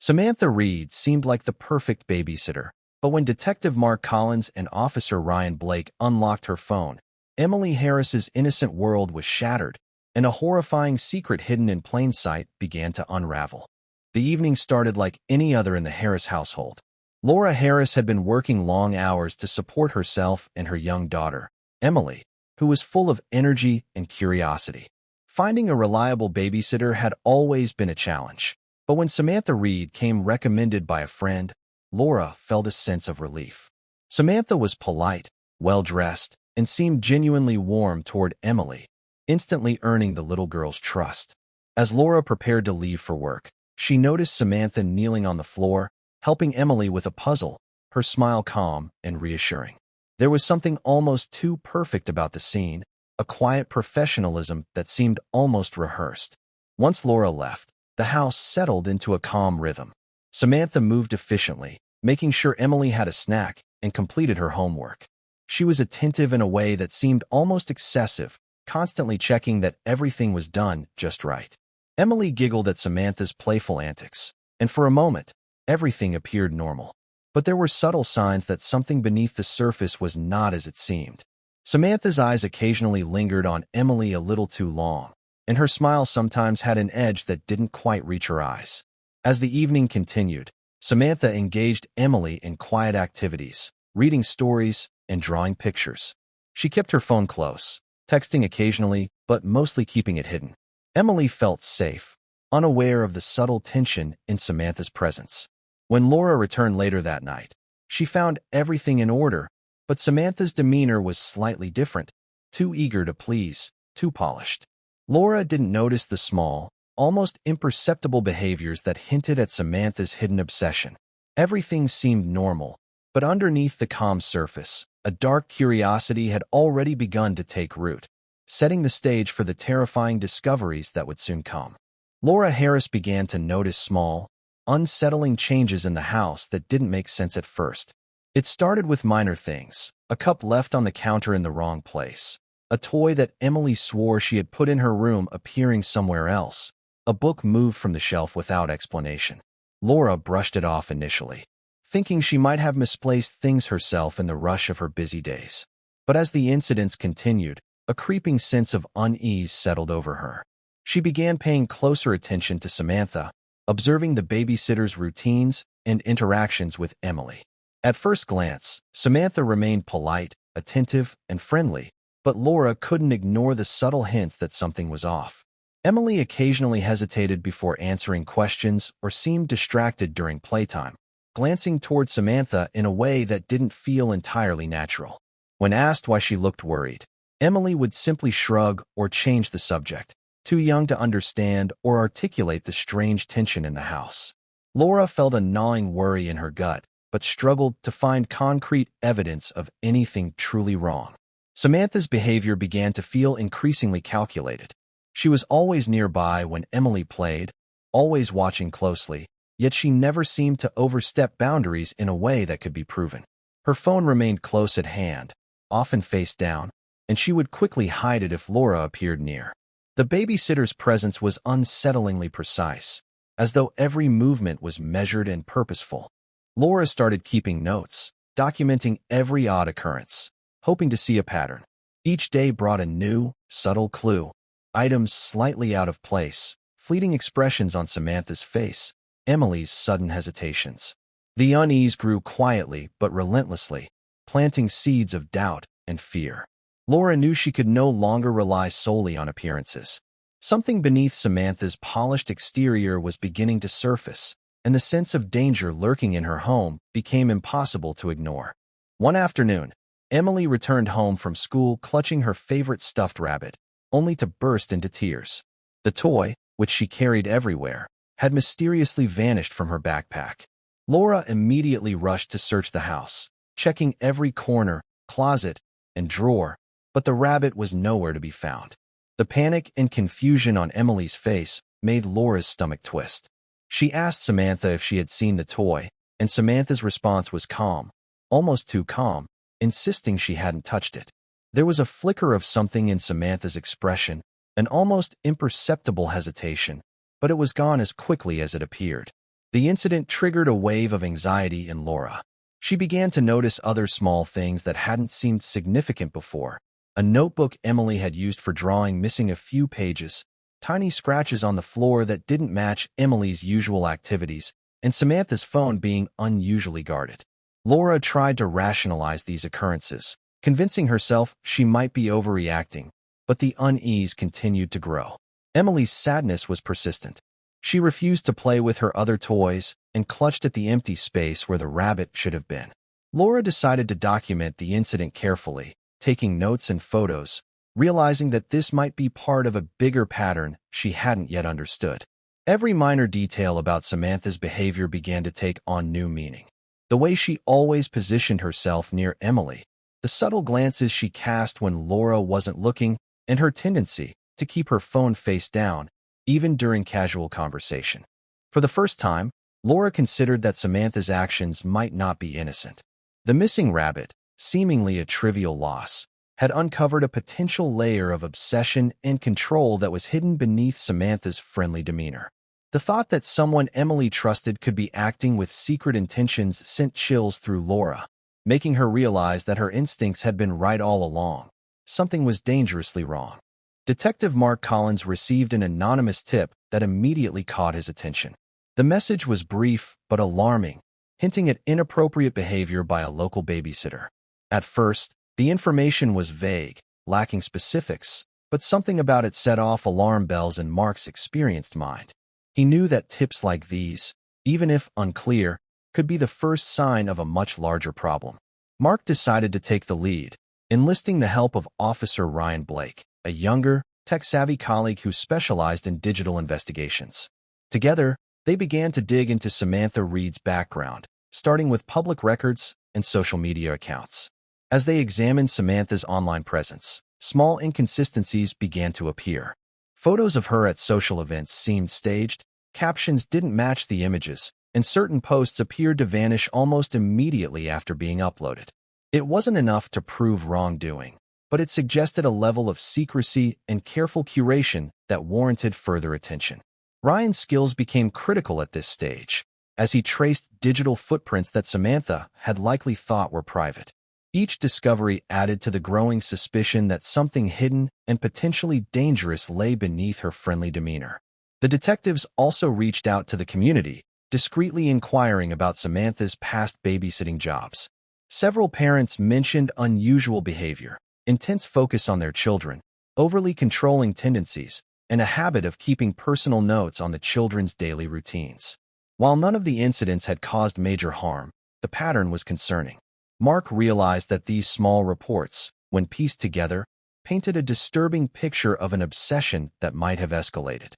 Samantha Reed seemed like the perfect babysitter, but when Detective Mark Collins and Officer Ryan Blake unlocked her phone, Emily Harris's innocent world was shattered, and a horrifying secret hidden in plain sight began to unravel. The evening started like any other in the Harris household. Laura Harris had been working long hours to support herself and her young daughter, Emily, who was full of energy and curiosity. Finding a reliable babysitter had always been a challenge, but when Samantha Reed came recommended by a friend, Laura felt a sense of relief. Samantha was polite, well-dressed, and seemed genuinely warm toward Emily, instantly earning the little girl's trust. As Laura prepared to leave for work, she noticed Samantha kneeling on the floor, helping Emily with a puzzle, her smile calm and reassuring. There was something almost too perfect about the scene, a quiet professionalism that seemed almost rehearsed. Once Laura left, the house settled into a calm rhythm. Samantha moved efficiently, making sure Emily had a snack and completed her homework. She was attentive in a way that seemed almost excessive, constantly checking that everything was done just right. Emily giggled at Samantha's playful antics, and for a moment, everything appeared normal. But there were subtle signs that something beneath the surface was not as it seemed. Samantha's eyes occasionally lingered on Emily a little too long, and her smile sometimes had an edge that didn't quite reach her eyes. As the evening continued, Samantha engaged Emily in quiet activities, reading stories and drawing pictures. She kept her phone close, texting occasionally, but mostly keeping it hidden. Emily felt safe, unaware of the subtle tension in Samantha's presence. When Laura returned later that night, she found everything in order, but Samantha's demeanor was slightly different, too eager to please, too polished. Laura didn't notice the small, almost imperceptible behaviors that hinted at Samantha's hidden obsession. Everything seemed normal, but underneath the calm surface, a dark curiosity had already begun to take root, setting the stage for the terrifying discoveries that would soon come. Laura Harris began to notice small, unsettling changes in the house that didn't make sense at first. It started with minor things: a cup left on the counter in the wrong place, a toy that Emily swore she had put in her room appearing somewhere else, a book moved from the shelf without explanation. Laura brushed it off initially, thinking she might have misplaced things herself in the rush of her busy days. But as the incidents continued, a creeping sense of unease settled over her. She began paying closer attention to Samantha, observing the babysitter's routines and interactions with Emily. At first glance, Samantha remained polite, attentive, and friendly, but Laura couldn't ignore the subtle hints that something was off. Emily occasionally hesitated before answering questions or seemed distracted during playtime, glancing toward Samantha in a way that didn't feel entirely natural. When asked why she looked worried, Emily would simply shrug or change the subject, too young to understand or articulate the strange tension in the house. Laura felt a gnawing worry in her gut, but struggled to find concrete evidence of anything truly wrong. Samantha's behavior began to feel increasingly calculated. She was always nearby when Emily played, always watching closely, yet she never seemed to overstep boundaries in a way that could be proven. Her phone remained close at hand, often face down, and she would quickly hide it if Laura appeared near. The babysitter's presence was unsettlingly precise, as though every movement was measured and purposeful. Laura started keeping notes, documenting every odd occurrence, hoping to see a pattern. Each day brought a new, subtle clue: items slightly out of place, fleeting expressions on Samantha's face, Emily's sudden hesitations. The unease grew quietly but relentlessly, planting seeds of doubt and fear. Laura knew she could no longer rely solely on appearances. Something beneath Samantha's polished exterior was beginning to surface, and the sense of danger lurking in her home became impossible to ignore. One afternoon, Emily returned home from school clutching her favorite stuffed rabbit, only to burst into tears. The toy, which she carried everywhere, had mysteriously vanished from her backpack. Laura immediately rushed to search the house, checking every corner, closet, and drawer, but the rabbit was nowhere to be found. The panic and confusion on Emily's face made Laura's stomach twist. She asked Samantha if she had seen the toy, and Samantha's response was calm, almost too calm, insisting she hadn't touched it. There was a flicker of something in Samantha's expression, an almost imperceptible hesitation, but it was gone as quickly as it appeared. The incident triggered a wave of anxiety in Laura. She began to notice other small things that hadn't seemed significant before. A notebook Emily had used for drawing missing a few pages, tiny scratches on the floor that didn't match Emily's usual activities, and Samantha's phone being unusually guarded. Laura tried to rationalize these occurrences, convincing herself she might be overreacting, but the unease continued to grow. Emily's sadness was persistent. She refused to play with her other toys and clutched at the empty space where the rabbit should have been. Laura decided to document the incident carefully, taking notes and photos, realizing that this might be part of a bigger pattern she hadn't yet understood. Every minor detail about Samantha's behavior began to take on new meaning. The way she always positioned herself near Emily, the subtle glances she cast when Laura wasn't looking, and her tendency to keep her phone face down, even during casual conversation. For the first time, Laura considered that Samantha's actions might not be innocent. The missing rabbit, seemingly a trivial loss, had uncovered a potential layer of obsession and control that was hidden beneath Samantha's friendly demeanor. The thought that someone Emily trusted could be acting with secret intentions sent chills through Laura, making her realize that her instincts had been right all along. Something was dangerously wrong. Detective Mark Collins received an anonymous tip that immediately caught his attention. The message was brief but alarming, hinting at inappropriate behavior by a local babysitter. At first, the information was vague, lacking specifics, but something about it set off alarm bells in Mark's experienced mind. He knew that tips like these, even if unclear, could be the first sign of a much larger problem. Mark decided to take the lead, enlisting the help of Officer Ryan Blake, a younger, tech-savvy colleague who specialized in digital investigations. Together, they began to dig into Samantha Reed's background, starting with public records and social media accounts. As they examined Samantha's online presence, small inconsistencies began to appear. Photos of her at social events seemed staged, captions didn't match the images, and certain posts appeared to vanish almost immediately after being uploaded. It wasn't enough to prove wrongdoing, but it suggested a level of secrecy and careful curation that warranted further attention. Ryan's skills became critical at this stage, as he traced digital footprints that Samantha had likely thought were private. Each discovery added to the growing suspicion that something hidden and potentially dangerous lay beneath her friendly demeanor. The detectives also reached out to the community, discreetly inquiring about Samantha's past babysitting jobs. Several parents mentioned unusual behavior, intense focus on their children, overly controlling tendencies, and a habit of keeping personal notes on the children's daily routines. While none of the incidents had caused major harm, the pattern was concerning. Mark realized that these small reports, when pieced together, painted a disturbing picture of an obsession that might have escalated.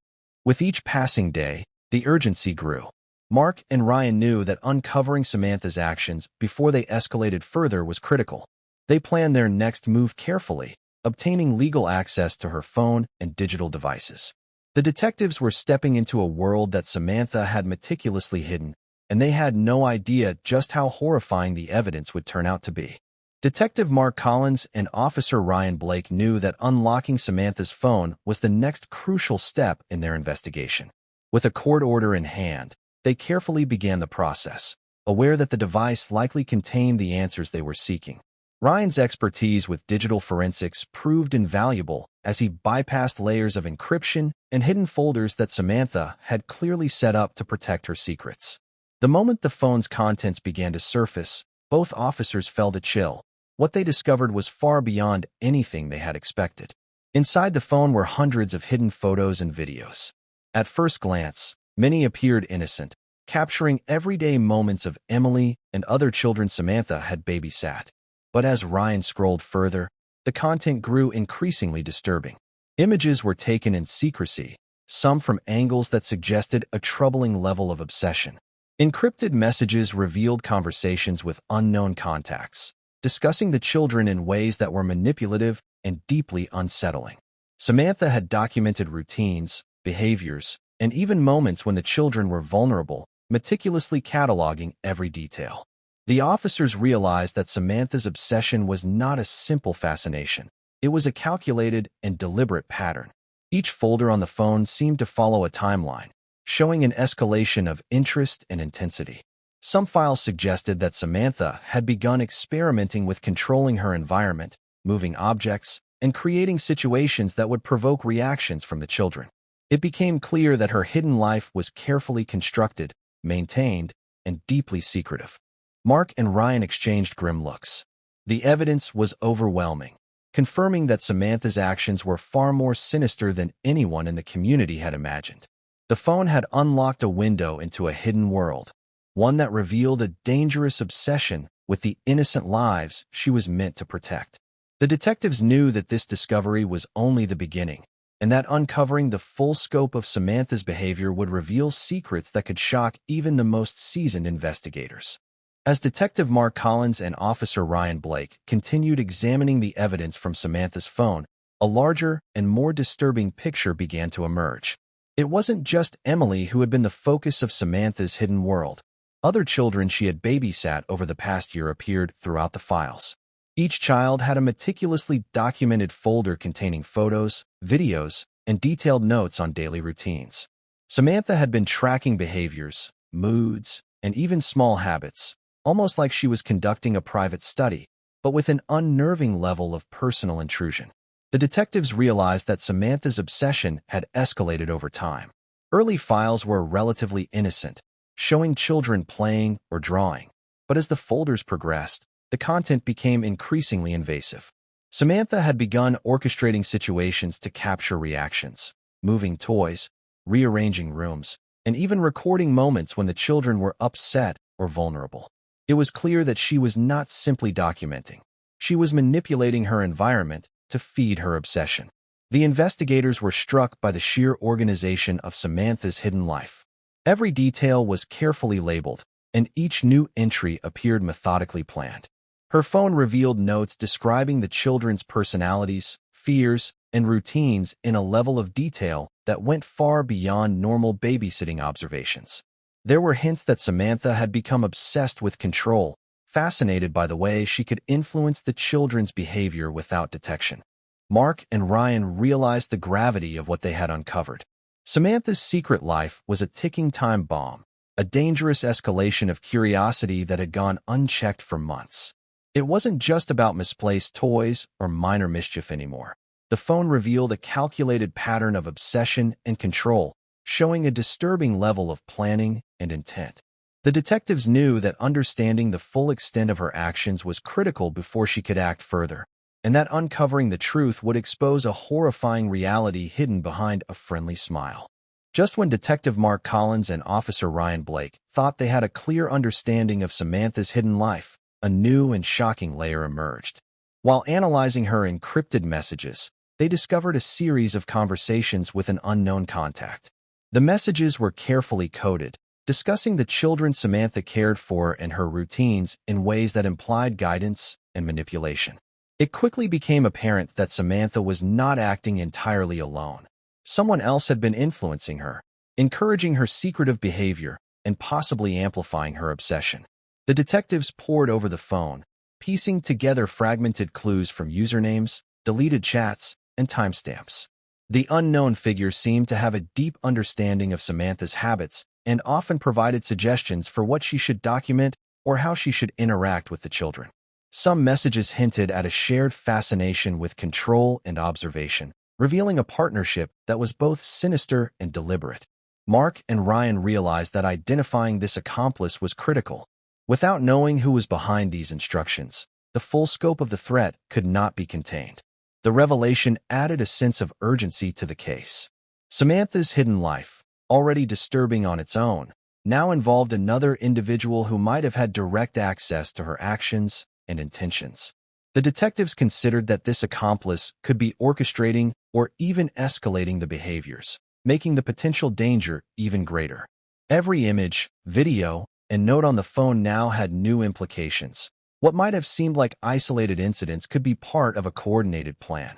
With each passing day, the urgency grew. Mark and Ryan knew that uncovering Samantha's actions before they escalated further was critical. They planned their next move carefully, obtaining legal access to her phone and digital devices. The detectives were stepping into a world that Samantha had meticulously hidden, and they had no idea just how horrifying the evidence would turn out to be. Detective Mark Collins and Officer Ryan Blake knew that unlocking Samantha's phone was the next crucial step in their investigation. With a court order in hand, they carefully began the process, aware that the device likely contained the answers they were seeking. Ryan's expertise with digital forensics proved invaluable as he bypassed layers of encryption and hidden folders that Samantha had clearly set up to protect her secrets. The moment the phone's contents began to surface, both officers felt a chill. What they discovered was far beyond anything they had expected. Inside the phone were hundreds of hidden photos and videos. At first glance, many appeared innocent, capturing everyday moments of Emily and other children Samantha had babysat. But as Ryan scrolled further, the content grew increasingly disturbing. Images were taken in secrecy, some from angles that suggested a troubling level of obsession. Encrypted messages revealed conversations with unknown contacts, discussing the children in ways that were manipulative and deeply unsettling. Samantha had documented routines, behaviors, and even moments when the children were vulnerable, meticulously cataloging every detail. The officers realized that Samantha's obsession was not a simple fascination. It was a calculated and deliberate pattern. Each folder on the phone seemed to follow a timeline, showing an escalation of interest and intensity. Some files suggested that Samantha had begun experimenting with controlling her environment, moving objects, and creating situations that would provoke reactions from the children. It became clear that her hidden life was carefully constructed, maintained, and deeply secretive. Mark and Ryan exchanged grim looks. The evidence was overwhelming, confirming that Samantha's actions were far more sinister than anyone in the community had imagined. The phone had unlocked a window into a hidden world, one that revealed a dangerous obsession with the innocent lives she was meant to protect. The detectives knew that this discovery was only the beginning, and that uncovering the full scope of Samantha's behavior would reveal secrets that could shock even the most seasoned investigators. As Detective Mark Collins and Officer Ryan Blake continued examining the evidence from Samantha's phone, a larger and more disturbing picture began to emerge. It wasn't just Emily who had been the focus of Samantha's hidden world. Other children she had babysat over the past year appeared throughout the files. Each child had a meticulously documented folder containing photos, videos, and detailed notes on daily routines. Samantha had been tracking behaviors, moods, and even small habits, almost like she was conducting a private study, but with an unnerving level of personal intrusion. The detectives realized that Samantha's obsession had escalated over time. Early files were relatively innocent, showing children playing or drawing, but as the folders progressed, the content became increasingly invasive. Samantha had begun orchestrating situations to capture reactions, moving toys, rearranging rooms, and even recording moments when the children were upset or vulnerable. It was clear that she was not simply documenting. She was manipulating her environment to feed her obsession. The investigators were struck by the sheer organization of Samantha's hidden life. Every detail was carefully labeled, and each new entry appeared methodically planned. Her phone revealed notes describing the children's personalities, fears, and routines in a level of detail that went far beyond normal babysitting observations. There were hints that Samantha had become obsessed with control, fascinated by the way she could influence the children's behavior without detection. Mark and Ryan realized the gravity of what they had uncovered. Samantha's secret life was a ticking time bomb, a dangerous escalation of curiosity that had gone unchecked for months. It wasn't just about misplaced toys or minor mischief anymore. The phone revealed a calculated pattern of obsession and control, showing a disturbing level of planning and intent. The detectives knew that understanding the full extent of her actions was critical before she could act further, and that uncovering the truth would expose a horrifying reality hidden behind a friendly smile. Just when Detective Mark Collins and Officer Ryan Blake thought they had a clear understanding of Samantha's hidden life, a new and shocking layer emerged. While analyzing her encrypted messages, they discovered a series of conversations with an unknown contact. The messages were carefully coded, discussing the children Samantha cared for and her routines in ways that implied guidance and manipulation. It quickly became apparent that Samantha was not acting entirely alone. Someone else had been influencing her, encouraging her secretive behavior, and possibly amplifying her obsession. The detectives pored over the phone, piecing together fragmented clues from usernames, deleted chats, and timestamps. The unknown figure seemed to have a deep understanding of Samantha's habits and often provided suggestions for what she should document or how she should interact with the children. Some messages hinted at a shared fascination with control and observation, revealing a partnership that was both sinister and deliberate. Mark and Ryan realized that identifying this accomplice was critical. Without knowing who was behind these instructions, the full scope of the threat could not be contained. The revelation added a sense of urgency to the case. Samantha's hidden life, already disturbing on its own, now involved another individual who might have had direct access to her actions and intentions. The detectives considered that this accomplice could be orchestrating or even escalating the behaviors, making the potential danger even greater. Every image, video, and note on the phone now had new implications. What might have seemed like isolated incidents could be part of a coordinated plan.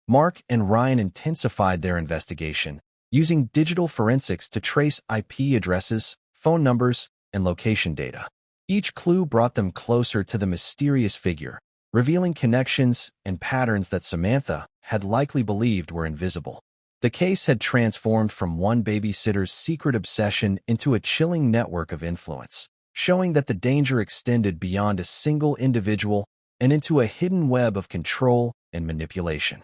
Mark and Ryan intensified their investigation, using digital forensics to trace IP addresses, phone numbers, and location data. Each clue brought them closer to the mysterious figure, revealing connections and patterns that Samantha had likely believed were invisible. The case had transformed from one babysitter's secret obsession into a chilling network of influence, showing that the danger extended beyond a single individual and into a hidden web of control and manipulation.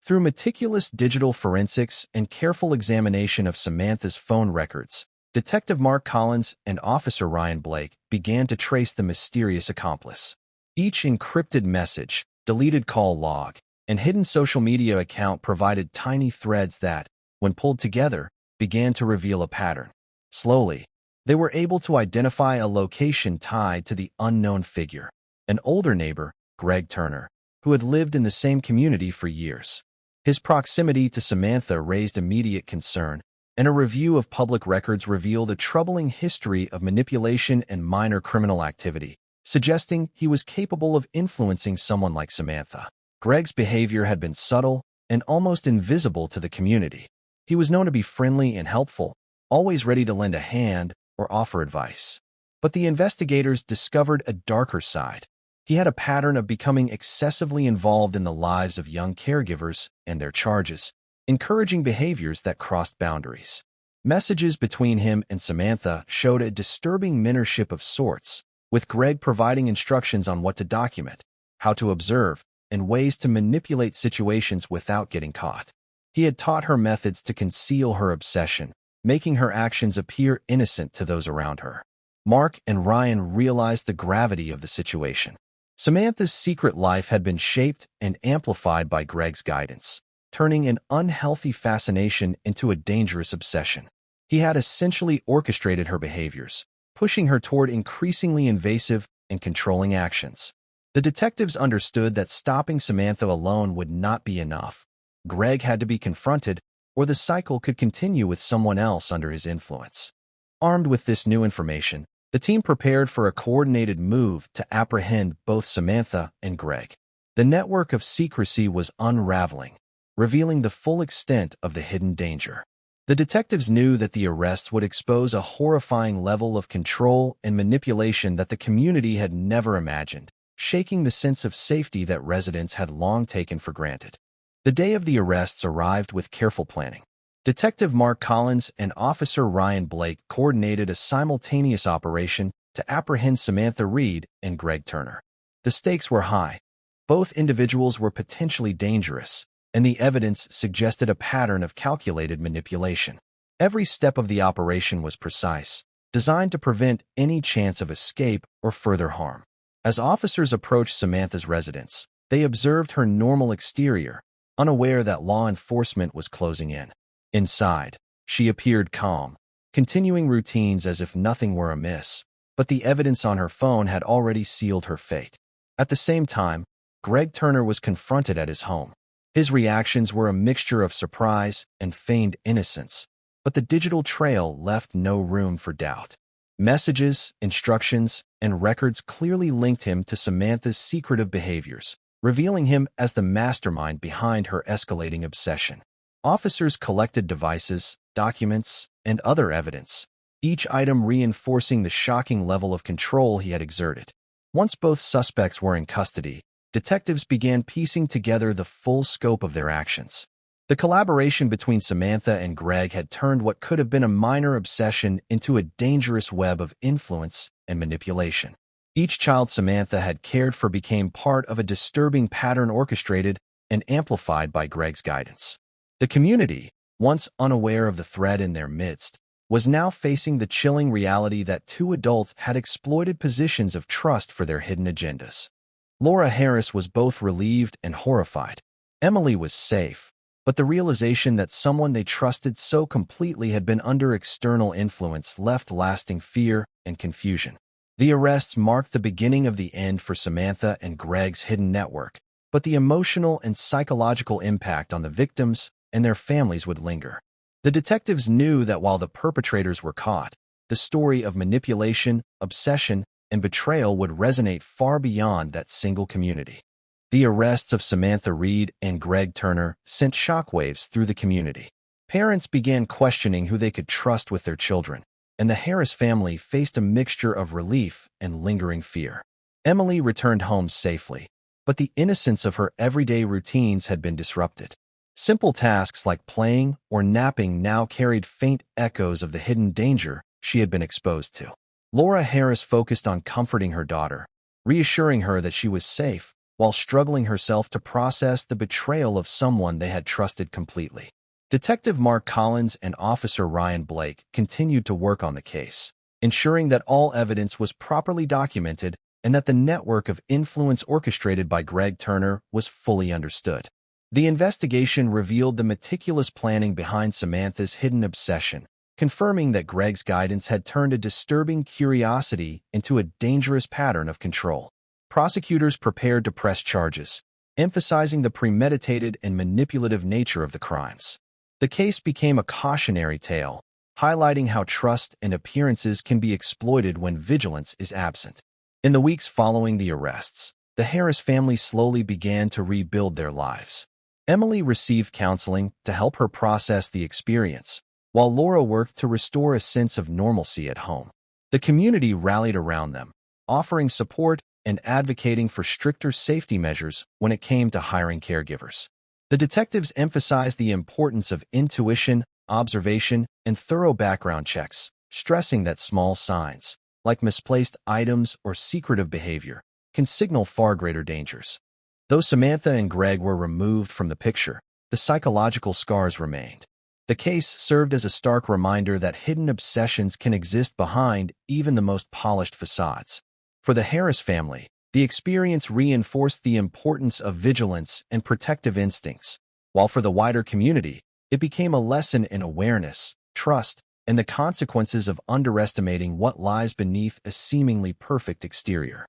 Through meticulous digital forensics and careful examination of Samantha's phone records, Detective Mark Collins and Officer Ryan Blake began to trace the mysterious accomplice. Each encrypted message, deleted call log, and hidden social media account provided tiny threads that, when pulled together, began to reveal a pattern. Slowly, they were able to identify a location tied to the unknown figure, an older neighbor, Greg Turner, who had lived in the same community for years. His proximity to Samantha raised immediate concern, and a review of public records revealed a troubling history of manipulation and minor criminal activity, suggesting he was capable of influencing someone like Samantha. Greg's behavior had been subtle and almost invisible to the community. He was known to be friendly and helpful, always ready to lend a hand or offer advice. But the investigators discovered a darker side. He had a pattern of becoming excessively involved in the lives of young caregivers and their charges, encouraging behaviors that crossed boundaries. Messages between him and Samantha showed a disturbing mentorship of sorts, with Greg providing instructions on what to document, how to observe, and ways to manipulate situations without getting caught. He had taught her methods to conceal her obsession, making her actions appear innocent to those around her. Mark and Ryan realized the gravity of the situation. Samantha's secret life had been shaped and amplified by Greg's guidance, turning an unhealthy fascination into a dangerous obsession. He had essentially orchestrated her behaviors, pushing her toward increasingly invasive and controlling actions. The detectives understood that stopping Samantha alone would not be enough. Greg had to be confronted, or the cycle could continue with someone else under his influence. Armed with this new information, the team prepared for a coordinated move to apprehend both Samantha and Greg. The network of secrecy was unraveling, revealing the full extent of the hidden danger. The detectives knew that the arrest would expose a horrifying level of control and manipulation that the community had never imagined, shaking the sense of safety that residents had long taken for granted. The day of the arrests arrived with careful planning. Detective Mark Collins and Officer Ryan Blake coordinated a simultaneous operation to apprehend Samantha Reed and Greg Turner. The stakes were high. Both individuals were potentially dangerous, and the evidence suggested a pattern of calculated manipulation. Every step of the operation was precise, designed to prevent any chance of escape or further harm. As officers approached Samantha's residence, they observed her normal exterior, unaware that law enforcement was closing in. Inside, she appeared calm, continuing routines as if nothing were amiss, but the evidence on her phone had already sealed her fate. At the same time, Greg Turner was confronted at his home. His reactions were a mixture of surprise and feigned innocence, but the digital trail left no room for doubt. Messages, instructions, and records clearly linked him to Samantha's secretive behaviors, revealing him as the mastermind behind her escalating obsession. Officers collected devices, documents, and other evidence, each item reinforcing the shocking level of control he had exerted. Once both suspects were in custody, detectives began piecing together the full scope of their actions. The collaboration between Samantha and Greg had turned what could have been a minor obsession into a dangerous web of influence and manipulation. Each child Samantha had cared for became part of a disturbing pattern orchestrated and amplified by Greg's guidance. The community, once unaware of the threat in their midst, was now facing the chilling reality that two adults had exploited positions of trust for their hidden agendas. Laura Harris was both relieved and horrified. Emily was safe, but the realization that someone they trusted so completely had been under external influence left lasting fear and confusion. The arrests marked the beginning of the end for Samantha and Greg's hidden network, but the emotional and psychological impact on the victims and their families would linger. The detectives knew that while the perpetrators were caught, the story of manipulation, obsession, and betrayal would resonate far beyond that single community. The arrests of Samantha Reed and Greg Turner sent shockwaves through the community. Parents began questioning who they could trust with their children, and the Harris family faced a mixture of relief and lingering fear. Emily returned home safely, but the innocence of her everyday routines had been disrupted. Simple tasks like playing or napping now carried faint echoes of the hidden danger she had been exposed to. Laura Harris focused on comforting her daughter, reassuring her that she was safe, while struggling herself to process the betrayal of someone they had trusted completely. Detective Mark Collins and Officer Ryan Blake continued to work on the case, ensuring that all evidence was properly documented and that the network of influence orchestrated by Greg Turner was fully understood. The investigation revealed the meticulous planning behind Samantha's hidden obsession, confirming that Greg's guidance had turned a disturbing curiosity into a dangerous pattern of control. Prosecutors prepared to press charges, emphasizing the premeditated and manipulative nature of the crimes. The case became a cautionary tale, highlighting how trust and appearances can be exploited when vigilance is absent. In the weeks following the arrests, the Harris family slowly began to rebuild their lives. Emily received counseling to help her process the experience, while Laura worked to restore a sense of normalcy at home. The community rallied around them, offering support and advocating for stricter safety measures when it came to hiring caregivers. The detectives emphasized the importance of intuition, observation, and thorough background checks, stressing that small signs, like misplaced items or secretive behavior, can signal far greater dangers. Though Samantha and Greg were removed from the picture, the psychological scars remained. The case served as a stark reminder that hidden obsessions can exist behind even the most polished facades. For the Harris family, the experience reinforced the importance of vigilance and protective instincts, while for the wider community, it became a lesson in awareness, trust, and the consequences of underestimating what lies beneath a seemingly perfect exterior.